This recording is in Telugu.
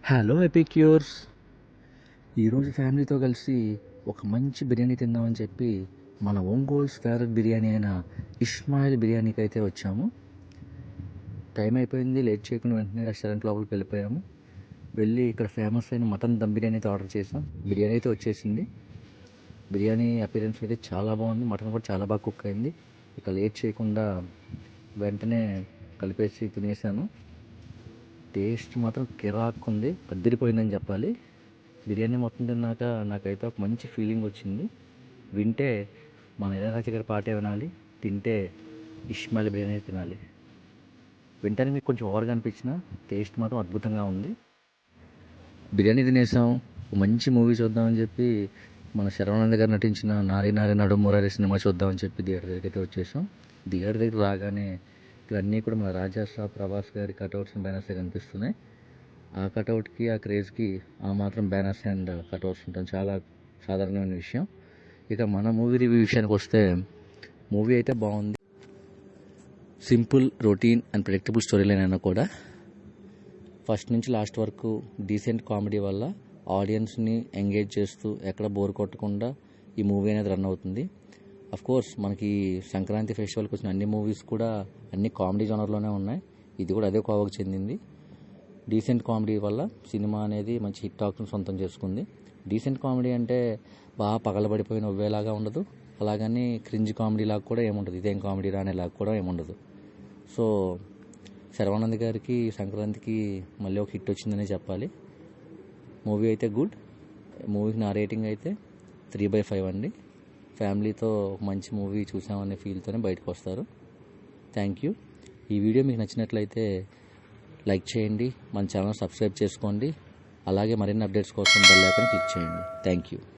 హలో ఎపిక్యూర్స్. ఈరోజు ఫ్యామిలీతో కలిసి ఒక మంచి బిర్యానీ తిందామని చెప్పి మన ఒంగోల్స్ ఫేవరెట్ బిర్యానీ అయిన ఇస్మాయిల్ బిర్యానీకి అయితే వచ్చాము. టైం అయిపోయింది, లేట్ చేయకుండా వెంటనే రెస్టారెంట్ లోపలికి వెళ్ళిపోయాము. వెళ్ళి ఇక్కడ ఫేమస్ అయిన మటన్ దమ్ బిర్యానీ అయితే ఆర్డర్ చేసాం. బిర్యానీ అయితే వచ్చేసింది. బిర్యానీ అపీరెన్స్ అయితే చాలా బాగుంది, మటన్ కూడా చాలా బాగా కుక్ అయింది. ఇక లేట్ చేయకుండా వెంటనే కలిపేసి తినేసాను. టేస్ట్ మాత్రం కిరాక్ ఉంది, అద్దరిపోయిందని చెప్పాలి. బిర్యానీ మొత్తం తిన్నాక నాకైతే ఒక మంచి ఫీలింగ్ వచ్చింది. వింటే మన ఏదైనా దగ్గర పాటే వినాలి, తింటే ఇస్మాయిల్ బిర్యానీ తినాలి. వింటానికి మీకు కొంచెం ఓవర్గా అనిపించిన టేస్ట్ మాత్రం అద్భుతంగా ఉంది. బిర్యానీ తినేసాం, మంచి మూవీ చూద్దామని చెప్పి మన శరవణంద గారు నటించిన నారి నారి నడు మురారి సినిమా చూద్దామని చెప్పి థియేటర్ దగ్గరికి అయితే వచ్చేసాం. థియేటర్ దగ్గర రాగానే ఇవన్నీ కూడా మన రాజాసాబ్ ప్రభాస్ గారి కటౌట్స్ అండ్ బ్యానర్స్ కనిపిస్తున్నాయి. ఆ కటౌట్కి ఆ క్రేజ్కి ఆ మాత్రం బ్యానర్స్ అండ్ కటౌట్స్ ఉండడం చాలా సాధారణమైన విషయం. ఇక మన మూవీ రివ్యూ విషయానికి వస్తే మూవీ అయితే బాగుంది. Simple, routine and predictable story line అయినా కూడా ఫస్ట్ నుంచి లాస్ట్ వరకు డీసెంట్ కామెడీ వల్ల ఆడియన్స్ని ఎంగేజ్ చేస్తూ ఎక్కడ బోర్ కొట్టకుండా ఈ మూవీ అనేది రన్ అవుతుంది. కోర్స్ మనకి సంక్రాంతి ఫెస్టివల్కి వచ్చిన అన్ని మూవీస్ కూడా అన్ని కామెడీ జోనర్లోనే ఉన్నాయి. ఇది కూడా అదే కోవకు చెందింది. డీసెంట్ కామెడీ వల్ల సినిమా అనేది మంచి హిట్ టాక్ను సొంతం చేసుకుంది. డీసెంట్ కామెడీ అంటే బాగా పగలబడిపోయిన నవ్వేలాగా ఉండదు, అలాగని క్రింజ్ కామెడీ లాగా కూడా ఏముండదు, ఇదేం కామెడీ రానేలాగా కూడా ఏముండదు. సో శరవణంద్ గారికి సంక్రాంతికి మళ్ళీ ఒక హిట్ వచ్చిందనే చెప్పాలి. మూవీ అయితే గుడ్. మూవీకి నా రేటింగ్ అయితే 3/5 అండి. ఫ్యామిలీతో మంచి మూవీ చూసామనే ఫీల్తోనే బయటకు వస్తారు. Thank you. ఈ వీడియో మీకు నచ్చినట్లయితే లైక్ చేయండి, మన ఛానల్ సబ్స్క్రైబ్ చేసుకోండి, అలాగే మరిన్ని అప్డేట్స్ కోసం బెల్ ఐకాన్ క్లిక్ చేయండి. Thank you.